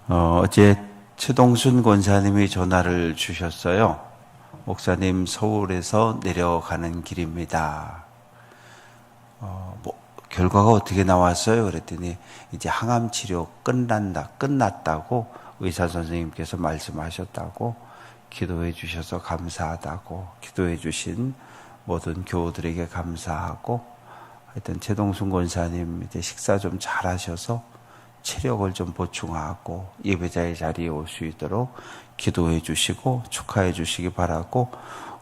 어제 최동순 권사님이 전화를 주셨어요. 목사님, 서울에서 내려가는 길입니다. 결과가 어떻게 나왔어요? 그랬더니 이제 항암 치료 끝났다고 의사 선생님께서 말씀하셨다고, 기도해 주셔서 감사하다고, 기도해 주신 모든 교우들에게 감사하고, 하여튼 최동순 권사님 이제 식사 좀 잘하셔서 체력을 좀 보충하고 예배자의 자리에 올 수 있도록 기도해 주시고 축하해 주시기 바라고,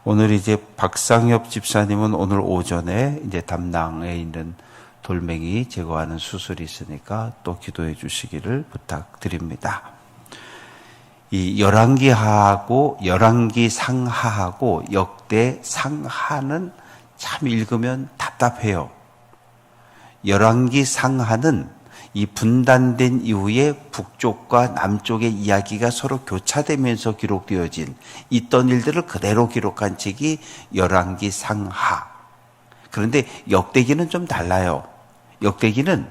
오늘 이제 박상엽 집사님은 오늘 오전에 이제 담낭에 있는 돌멩이 제거하는 수술이 있으니까 또 기도해 주시기를 부탁드립니다. 이 열왕기하하고 열왕기상하하고 역대상하는 참 읽으면 답답해요. 열왕기상하는 이 분단된 이후에 북쪽과 남쪽의 이야기가 서로 교차되면서 기록되어진 있던 일들을 그대로 기록한 책이 열왕기상하. 그런데 역대기는 좀 달라요. 역대기는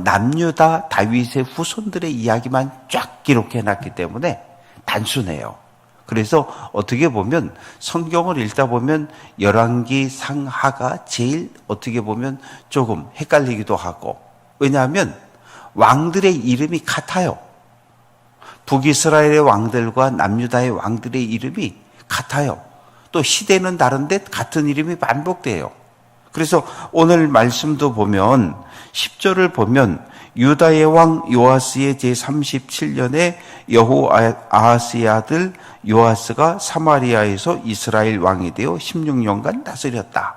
남유다 다윗의 후손들의 이야기만 쫙 기록해놨기 때문에 단순해요. 그래서 어떻게 보면 성경을 읽다 보면 열왕기상하가 제일 어떻게 보면 조금 헷갈리기도 하고, 왜냐하면 왕들의 이름이 같아요. 북이스라엘의 왕들과 남유다의 왕들의 이름이 같아요. 또 시대는 다른데 같은 이름이 반복돼요. 그래서 오늘 말씀도 보면 10절을 보면 유다의 왕 요아스의 제37년에 여호아하스의 아들 요아스가 사마리아에서 이스라엘 왕이 되어 16년간 다스렸다.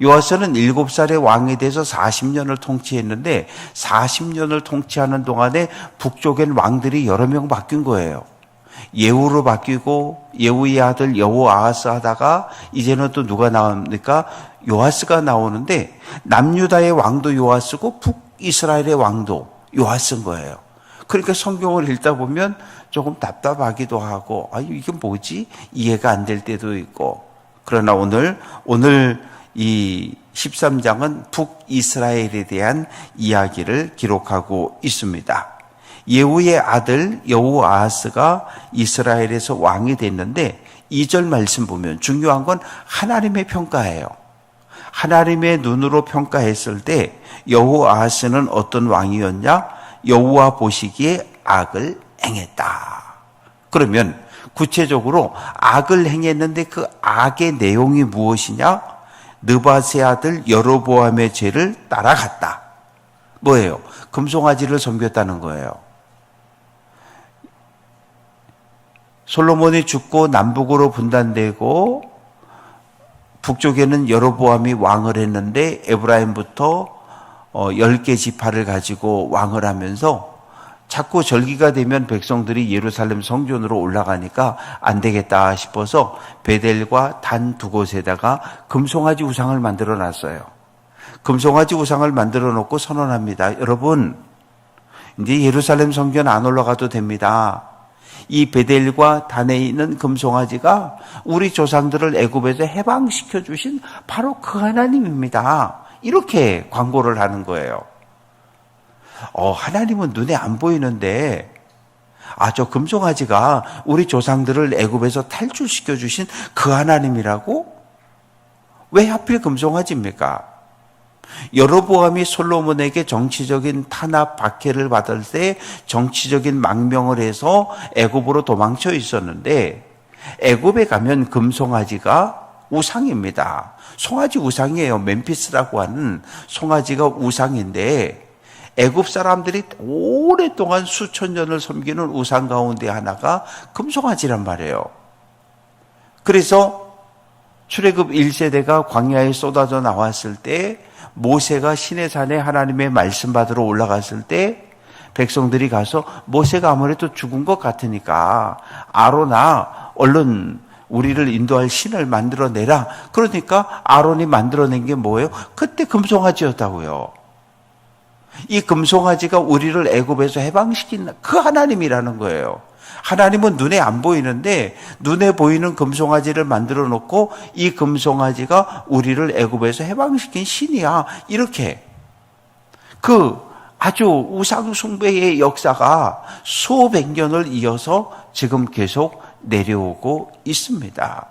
요아스는 7살의 왕이 돼서 40년을 통치했는데 40년을 통치하는 동안에 북쪽엔 왕들이 여러 명 바뀐 거예요. 예후로 바뀌고 예후의 아들 여호아하스 하다가 이제는 또 누가 나옵니까? 요아스가 나오는데 남유다의 왕도 요아스고 북이스라엘의 왕도 요아스인 거예요. 그러니까 성경을 읽다 보면 조금 답답하기도 하고, 이게 뭐지? 이해가 안 될 때도 있고. 그러나 오늘 이 13장은 북이스라엘에 대한 이야기를 기록하고 있습니다. 예후의 아들 여호아하스가 이스라엘에서 왕이 됐는데 2절 말씀 보면 중요한 건 하나님의 평가예요. 하나님의 눈으로 평가했을 때 여호아하스는 어떤 왕이었냐? 여호와 보시기에 악을 행했다. 그러면 구체적으로 악을 행했는데 그 악의 내용이 무엇이냐? 느밧의 아들 여로보암의 죄를 따라갔다. 뭐예요? 금송아지를 섬겼다는 거예요. 솔로몬이 죽고 남북으로 분단되고 북쪽에는 여로보암이 왕을 했는데 에브라임부터 10개 지파를 가지고 왕을 하면서 자꾸 절기가 되면 백성들이 예루살렘 성전으로 올라가니까 안 되겠다 싶어서 베델과 단 두 곳에다가 금송아지 우상을 만들어 놨어요. 금송아지 우상을 만들어 놓고 선언합니다. 여러분, 이제 예루살렘 성전 안 올라가도 됩니다. 이 베델과 단에 있는 금송아지가 우리 조상들을 애굽에서 해방시켜 주신 바로 그 하나님입니다. 이렇게 광고를 하는 거예요. 하나님은 눈에 안 보이는데 저 금송아지가 우리 조상들을 애굽에서 탈출시켜 주신 그 하나님이라고? 왜 하필 금송아지입니까? 여로보암이 솔로몬에게 정치적인 탄압 박해를 받을 때 정치적인 망명을 해서 애굽으로 도망쳐 있었는데, 애굽에 가면 금송아지가 우상입니다. 송아지 우상이에요. 멤피스라고 하는 송아지가 우상인데, 애굽 사람들이 오랫동안 수천 년을 섬기는 우상 가운데 하나가 금송아지란 말이에요. 그래서 출애굽 1세대가 광야에 쏟아져 나왔을 때 모세가 시내산에 하나님의 말씀 받으러 올라갔을 때 백성들이 가서 모세가 아무래도 죽은 것 같으니까 아론아 얼른 우리를 인도할 신을 만들어내라. 그러니까 아론이 만들어낸 게 뭐예요? 그때 금송아지였다고요. 이 금송아지가 우리를 애굽에서 해방시킨 그 하나님이라는 거예요. 하나님은 눈에 안 보이는데 눈에 보이는 금송아지를 만들어 놓고 이 금송아지가 우리를 애굽에서 해방시킨 신이야. 이렇게 그 아주 우상숭배의 역사가 수백 년을 이어서 지금 계속 내려오고 있습니다.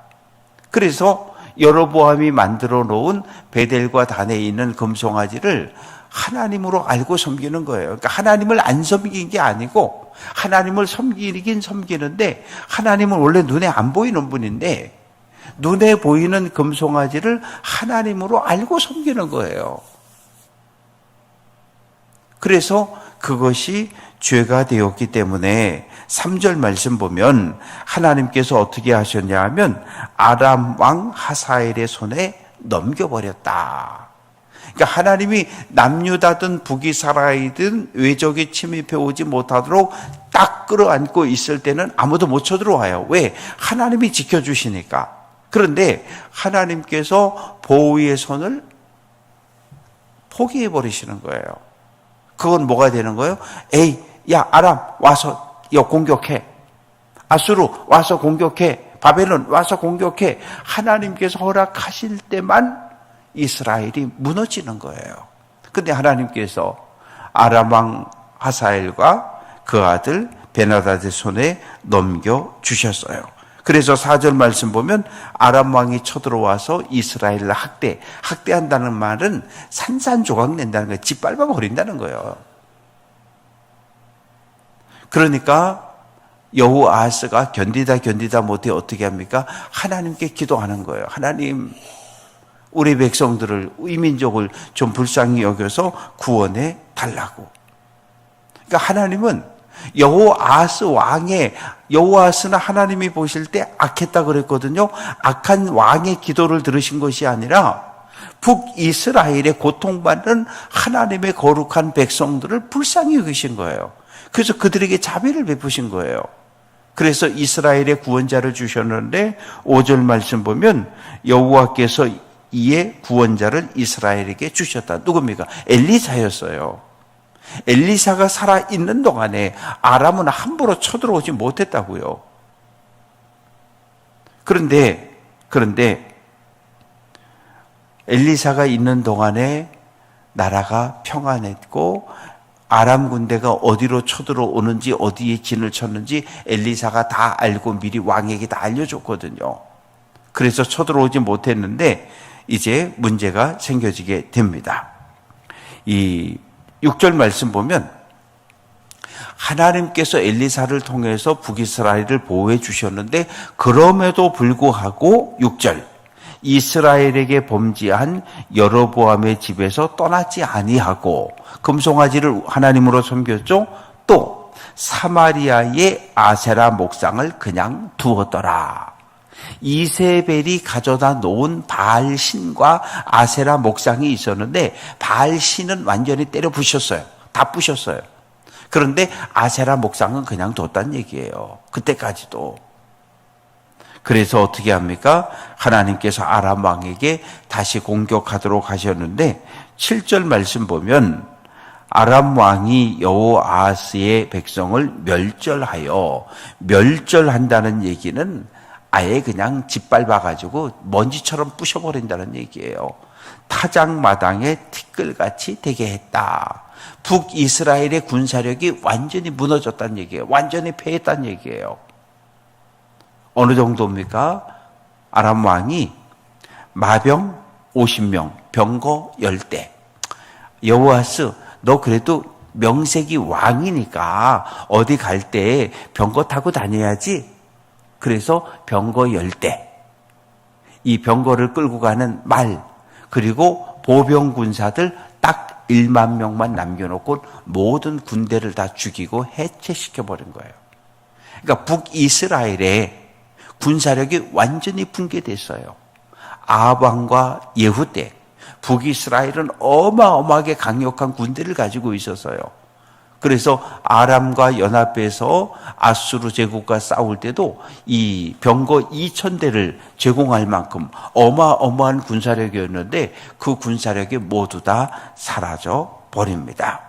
그래서 여로보암이 만들어 놓은 베델과 단에 있는 금송아지를 하나님으로 알고 섬기는 거예요. 그러니까 하나님을 안 섬긴 게 아니고 하나님을 섬기긴 섬기는데, 하나님은 원래 눈에 안 보이는 분인데 눈에 보이는 금송아지를 하나님으로 알고 섬기는 거예요. 그래서 그것이 죄가 되었기 때문에 3절 말씀 보면 하나님께서 어떻게 하셨냐 하면 아람 왕 하사엘의 손에 넘겨버렸다. 그러니까 하나님이 남유다든 북이스라엘이든 외적이 침입해 오지 못하도록 딱 끌어안고 있을 때는 아무도 못 쳐들어와요. 왜? 하나님이 지켜주시니까. 그런데 하나님께서 보호의 손을 포기해 버리시는 거예요. 그건 뭐가 되는 거예요? 에이, 야, 아람 와서 공격해. 아수르 와서 공격해. 바벨론 와서 공격해. 하나님께서 허락하실 때만 이스라엘이 무너지는 거예요. 근데 하나님께서 아람 왕 하사엘과 그 아들 베나다의 손에 넘겨주셨어요. 그래서 4절 말씀 보면 아람 왕이 쳐들어와서 이스라엘을 학대한다는 말은 산산조각 낸다는 거예요. 짓밟아 버린다는 거예요. 그러니까 여호아하스가 견디다 못해 어떻게 합니까? 하나님께 기도하는 거예요. 하나님, 우리 백성들을, 이민족을 좀 불쌍히 여겨서 구원해 달라고. 그러니까 하나님은 여호아하스는 하나님이 보실 때 악했다 그랬거든요. 악한 왕의 기도를 들으신 것이 아니라 북이스라엘의 고통받는 하나님의 거룩한 백성들을 불쌍히 여기신 거예요. 그래서 그들에게 자비를 베푸신 거예요. 그래서 이스라엘의 구원자를 주셨는데 5절 말씀 보면 여호와께서 이에 구원자를 이스라엘에게 주셨다. 누굽니까? 엘리사였어요. 엘리사가 살아있는 동안에 아람은 함부로 쳐들어오지 못했다고요. 그런데 엘리사가 있는 동안에 나라가 평안했고 아람 군대가 어디로 쳐들어오는지 어디에 진을 쳤는지 엘리사가 다 알고 미리 왕에게 다 알려줬거든요. 그래서 쳐들어오지 못했는데 이제 문제가 생겨지게 됩니다. 이 6절 말씀 보면 하나님께서 엘리사를 통해서 북이스라엘을 보호해 주셨는데 그럼에도 불구하고 6절 이스라엘에게 범죄한 여로보암의 집에서 떠나지 아니하고 금송아지를 하나님으로 섬겼죠. 또 사마리아의 아세라 목상을 그냥 두었더라. 이세벨이 가져다 놓은 바알신과 아세라 목상이 있었는데 바알신은 완전히 때려 부셨어요. 다 부셨어요. 그런데 아세라 목상은 그냥 뒀다는 얘기예요. 그때까지도. 그래서 어떻게 합니까? 하나님께서 아람 왕에게 다시 공격하도록 하셨는데 7절 말씀 보면 아람 왕이 여호아하스의 백성을 멸절한다는 얘기는 아예 그냥 짓밟아가지고 먼지처럼 부셔버린다는 얘기예요. 타작마당에 티끌같이 되게 했다. 북이스라엘의 군사력이 완전히 무너졌다는 얘기예요. 완전히 패했다는 얘기예요. 어느 정도입니까? 아람 왕이 마병 50명, 병거 10대. 여호아스, 너 그래도 명색이 왕이니까 어디 갈 때 병거 타고 다녀야지. 그래서 병거 10대, 이 병거를 끌고 가는 말, 그리고 보병 군사들 딱 1만 명만 남겨놓고 모든 군대를 다 죽이고 해체시켜버린 거예요. 그러니까 북이스라엘의 군사력이 완전히 붕괴됐어요. 아합 왕과 예후 때 북이스라엘은 어마어마하게 강력한 군대를 가지고 있었어요. 그래서 아람과 연합해서 아수르 제국과 싸울 때도 이 병거 2,000대를 제공할 만큼 어마어마한 군사력이었는데 그 군사력이 모두 다 사라져 버립니다.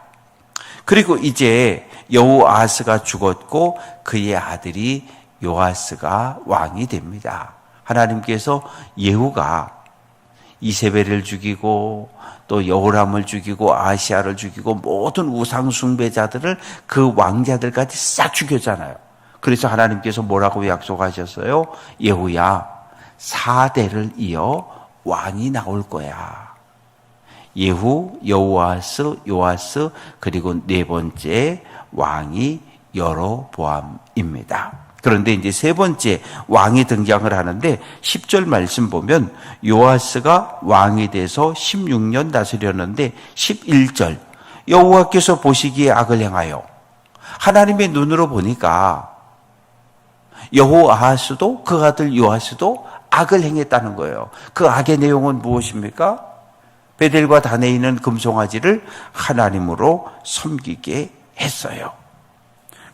그리고 이제 여호아하스가 죽었고 그의 아들이 요아스가 왕이 됩니다. 하나님께서 예후가 이세벨을 죽이고 또 여호람을 죽이고 아시아를 죽이고 모든 우상 숭배자들을 그 왕자들까지 싹 죽였잖아요. 그래서 하나님께서 뭐라고 약속하셨어요? 예후야, 4대를 이어 왕이 나올 거야. 예후, 여호아스, 요아스, 그리고 네 번째 왕이 여로보암입니다. 그런데 이제 세 번째 왕이 등장을 하는데 10절 말씀 보면 요아스가 왕이 돼서 16년 다스렸는데 11절 여호와께서 보시기에 악을 행하여, 하나님의 눈으로 보니까 여호아하스도 그 아들 요아스도 악을 행했다는 거예요. 그 악의 내용은 무엇입니까? 베델과 단에 있는 금송아지를 하나님으로 섬기게 했어요.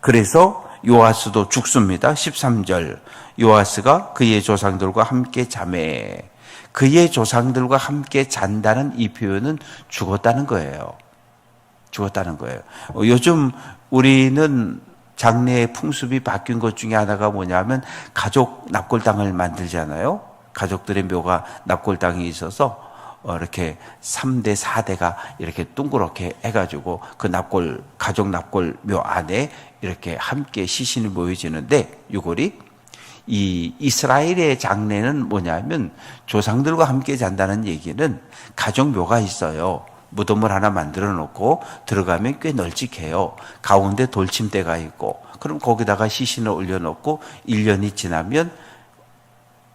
그래서 요아스도 죽습니다. 13절 요아스가 그의 조상들과 함께 자매, 그의 조상들과 함께 잔다는 이 표현은 죽었다는 거예요. 죽었다는 거예요. 요즘 우리는 장래의 풍습이 바뀐 것 중에 하나가 뭐냐면 가족 납골당을 만들잖아요. 가족들의 묘가 납골당이 있어서 이렇게 3대, 4대가 이렇게 둥그렇게 해가지고 그 가족 납골 묘 안에 이렇게 함께 시신이 모여지는데, 유골이, 이 이스라엘의 장례는 뭐냐면 조상들과 함께 잔다는 얘기는 가족 묘가 있어요. 무덤을 하나 만들어 놓고 들어가면 꽤 널찍해요. 가운데 돌침대가 있고, 그럼 거기다가 시신을 올려놓고 1년이 지나면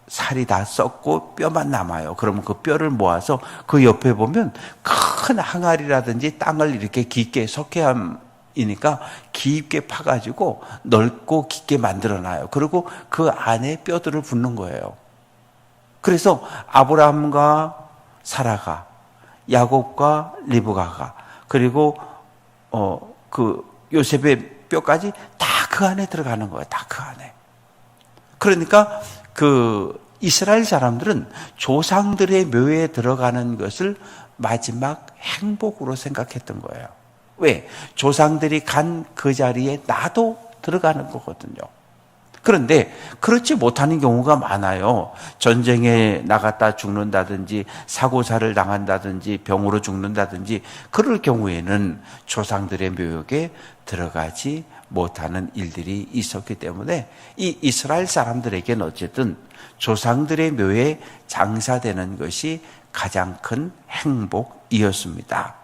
살이 다 썩고 뼈만 남아요. 그러면 그 뼈를 모아서 그 옆에 보면 큰 항아리라든지 땅을 이렇게 깊게, 석회암이니까 깊게 파가지고 넓고 깊게 만들어놔요. 그리고 그 안에 뼈들을 붓는 거예요. 그래서 아브라함과 사라가, 야곱과 리브가가, 그리고 그 요셉의 뼈까지 다 그 안에 들어가는 거예요. 다 그 안에. 그러니까 그 이스라엘 사람들은 조상들의 묘에 들어가는 것을 마지막 행복으로 생각했던 거예요. 왜? 조상들이 간 그 자리에 나도 들어가는 거거든요. 그런데 그렇지 못하는 경우가 많아요. 전쟁에 나갔다 죽는다든지 사고사를 당한다든지 병으로 죽는다든지 그럴 경우에는 조상들의 묘역에 들어가지 못하는 일들이 있었기 때문에 이 이스라엘 사람들에게는 어쨌든 조상들의 묘에 장사되는 것이 가장 큰 행복이었습니다.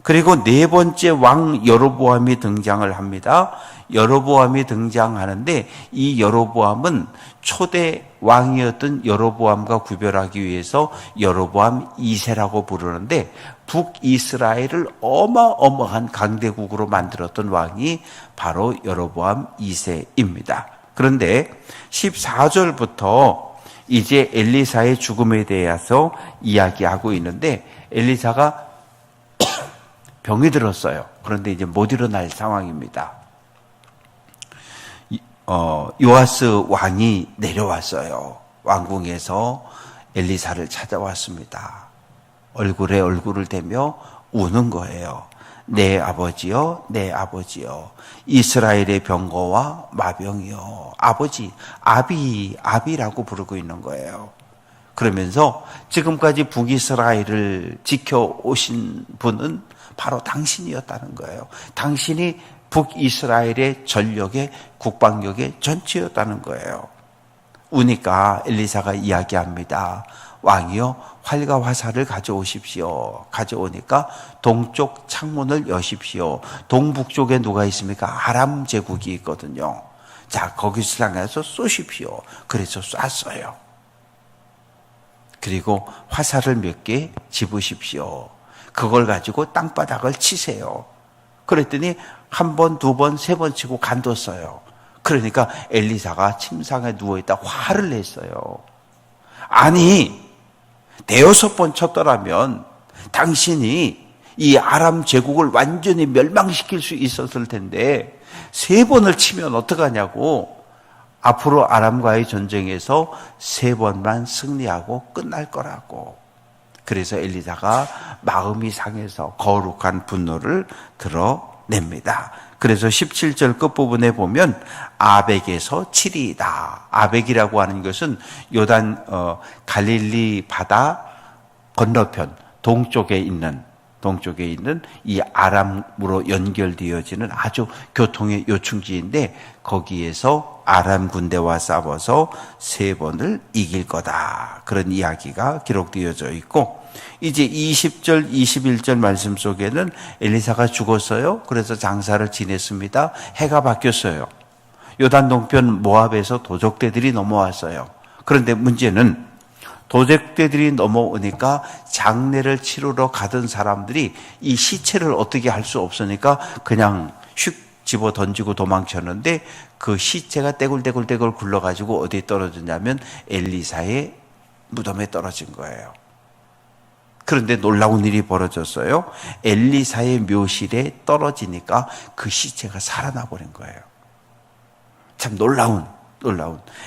그리고 네 번째 왕 여로보암이 등장을 합니다. 여로보암이 등장하는데 이 여로보암은 초대 왕이었던 여로보암과 구별하기 위해서 여로보암 2세라고 부르는데, 북이스라엘을 어마어마한 강대국으로 만들었던 왕이 바로 여로보암 2세입니다. 그런데 14절부터 이제 엘리사의 죽음에 대해서 이야기하고 있는데, 엘리사가 병이 들었어요. 그런데 이제 못 일어날 상황입니다. 요아스 왕이 내려왔어요. 왕궁에서 엘리사를 찾아왔습니다. 얼굴에 얼굴을 대며 우는 거예요. 내 아버지요, 내 아버지요. 이스라엘의 병거와 마병이요. 아버지, 아비라고 부르고 있는 거예요. 그러면서 지금까지 북이스라엘을 지켜오신 분은 바로 당신이었다는 거예요. 당신이 북이스라엘의 전력의 국방력의 전체였다는 거예요. 우니까 엘리사가 이야기합니다. 왕이여, 활과 화살을 가져오십시오. 가져오니까 동쪽 창문을 여십시오. 동북쪽에 누가 있습니까? 아람 제국이 있거든요. 자, 거기서 향해서 쏘십시오. 그래서 쐈어요. 그리고 화살을 몇 개 집으십시오. 그걸 가지고 땅바닥을 치세요. 그랬더니 한 번, 두 번, 세 번 치고 간뒀어요. 그러니까 엘리사가 침상에 누워있다 화를 냈어요. 아니, 대여섯 번 쳤더라면 당신이 이 아람 제국을 완전히 멸망시킬 수 있었을 텐데 세 번을 치면 어떡하냐고. 앞으로 아람과의 전쟁에서 세 번만 승리하고 끝날 거라고. 그래서 엘리사가 마음이 상해서 거룩한 분노를 드러냅니다. 그래서 17절 끝부분에 보면 아벡에서 7이다. 아벡이라고 하는 것은 요단 갈릴리 바다 건너편 동쪽에 있는 이 아람으로 연결되어지는 아주 교통의 요충지인데 거기에서 아람 군대와 싸워서 3번을 이길 거다. 그런 이야기가 기록되어져 있고 이제 20절, 21절 말씀 속에는 엘리사가 죽었어요. 그래서 장사를 지냈습니다. 해가 바뀌었어요. 요단 동편 모압에서 도적대들이 넘어왔어요. 그런데 문제는 도적대들이 넘어오니까 장례를 치르러 가던 사람들이 이 시체를 어떻게 할 수 없으니까 그냥 슉 집어 던지고 도망쳤는데 그 시체가 떼굴떼굴 굴러가지고 어디에 떨어졌냐면 엘리사의 무덤에 떨어진 거예요. 그런데 놀라운 일이 벌어졌어요. 엘리사의 묘실에 떨어지니까 그 시체가 살아나 버린 거예요. 참 놀라운.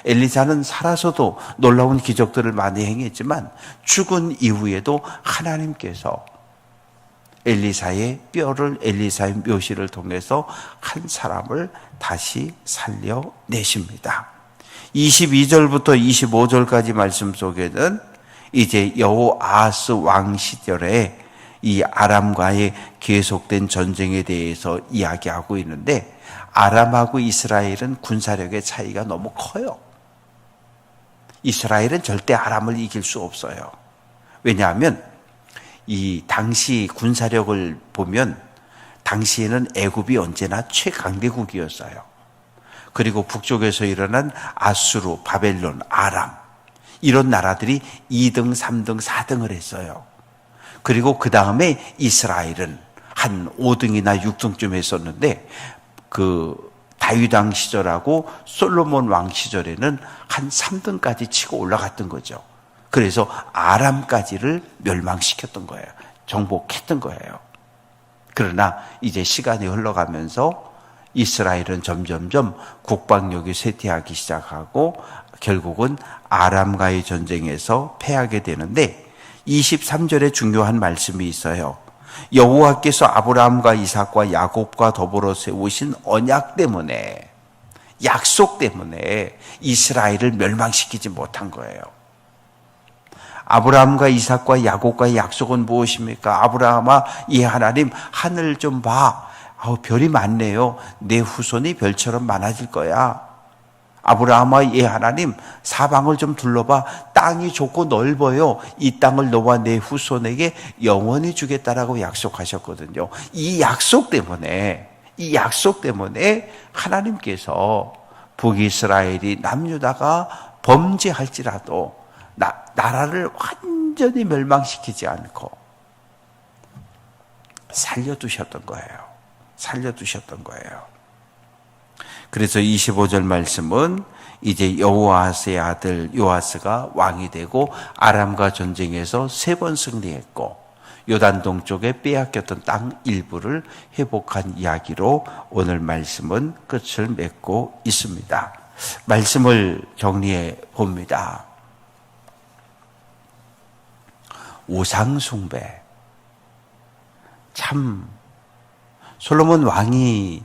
엘리사는 살아서도 놀라운 기적들을 많이 행했지만 죽은 이후에도 하나님께서 엘리사의 묘실을 통해서 한 사람을 다시 살려내십니다. 22절부터 25절까지 말씀 속에는 이제 여호아하스 왕 시절에 이 아람과의 계속된 전쟁에 대해서 이야기하고 있는데 아람하고 이스라엘은 군사력의 차이가 너무 커요. 이스라엘은 절대 아람을 이길 수 없어요. 왜냐하면 이 당시 군사력을 보면 당시에는 애굽이 언제나 최강대국이었어요. 그리고 북쪽에서 일어난 아수르, 바벨론, 아람 이런 나라들이 2등, 3등, 4등을 했어요. 그리고 그 다음에 이스라엘은 한 5등이나 6등쯤 했었는데 그 다윗 왕 시절하고 솔로몬 왕 시절에는 한 3등까지 치고 올라갔던 거죠. 그래서 아람까지를 멸망시켰던 거예요. 정복했던 거예요. 그러나 이제 시간이 흘러가면서 이스라엘은 점점점 국방력이 쇠퇴하기 시작하고 결국은 아람과의 전쟁에서 패하게 되는데 23절에 중요한 말씀이 있어요. 여호와께서 아브라함과 이삭과 야곱과 더불어 세우신 언약 때문에 약속 때문에 이스라엘을 멸망시키지 못한 거예요. 아브라함과 이삭과 야곱과의 약속은 무엇입니까? 아브라함아 이 하나님 하늘 좀 봐. 별이 많네요. 내 후손이 별처럼 많아질 거야. 아브라함아 예 하나님 사방을 좀 둘러봐. 땅이 좁고 넓어요. 이 땅을 너와 내 후손에게 영원히 주겠다라고 약속하셨거든요. 이 약속 때문에 하나님께서 북이스라엘이 남유다가 범죄할지라도 나라를 완전히 멸망시키지 않고 살려두셨던 거예요. 그래서 25절 말씀은 이제 여호아스의 아들 요아스가 왕이 되고 아람과 전쟁에서 3번 승리했고 요단 동쪽에 빼앗겼던 땅 일부를 회복한 이야기로 오늘 말씀은 끝을 맺고 있습니다. 말씀을 정리해 봅니다. 우상숭배. 참 솔로몬 왕이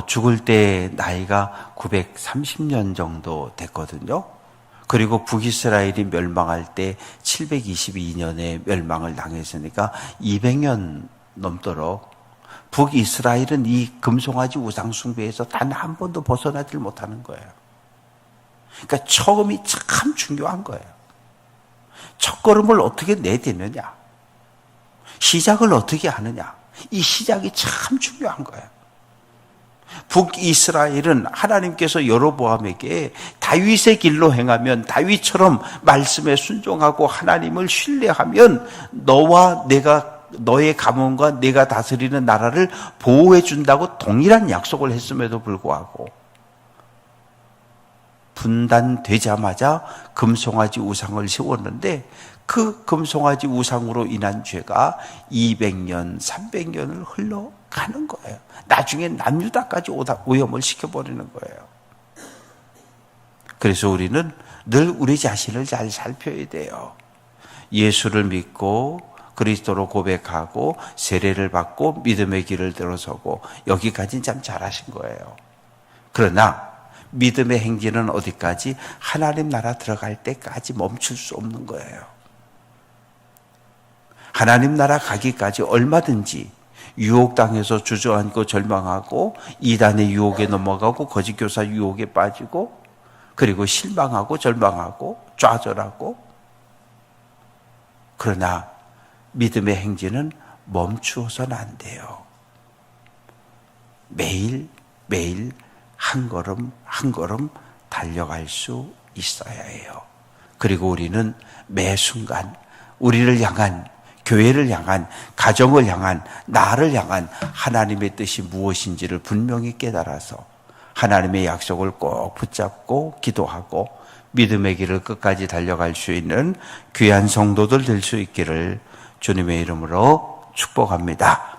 죽을 때 나이가 930년 정도 됐거든요. 그리고 북이스라엘이 멸망할 때 722년에 멸망을 당했으니까 200년 넘도록 북이스라엘은 이 금송아지 우상숭배에서 단 한 번도 벗어나질 못하는 거예요. 그러니까 처음이 참 중요한 거예요. 첫걸음을 어떻게 내딛느냐, 시작을 어떻게 하느냐, 이 시작이 참 중요한 거예요. 북이스라엘은 하나님께서 여로보암에게 다윗의 길로 행하면, 다윗처럼 말씀에 순종하고 하나님을 신뢰하면 너와 너의 가문과 내가 다스리는 나라를 보호해 준다고 동일한 약속을 했음에도 불구하고 분단되자마자 금송아지 우상을 세웠는데 그 금송아지 우상으로 인한 죄가 200년, 300년을 흘러가는 거예요. 나중에 남유다까지 오염을 시켜버리는 거예요. 그래서 우리는 늘 우리 자신을 잘 살펴야 돼요. 예수를 믿고 그리스도로 고백하고 세례를 받고 믿음의 길을 들어서고 여기까지는 참 잘하신 거예요. 그러나 믿음의 행진은 어디까지? 하나님 나라 들어갈 때까지 멈출 수 없는 거예요. 하나님 나라 가기까지 얼마든지 유혹당해서 주저앉고 절망하고 이단의 유혹에 넘어가고 거짓 교사 유혹에 빠지고 그리고 실망하고 절망하고 좌절하고, 그러나 믿음의 행진은 멈추어서는 안 돼요. 매일 매일 한 걸음 한 걸음 달려갈 수 있어야 해요. 그리고 우리는 매 순간 우리를 향한, 교회를 향한, 가정을 향한, 나를 향한 하나님의 뜻이 무엇인지를 분명히 깨달아서 하나님의 약속을 꼭 붙잡고 기도하고 믿음의 길을 끝까지 달려갈 수 있는 귀한 성도들 될 수 있기를 주님의 이름으로 축복합니다.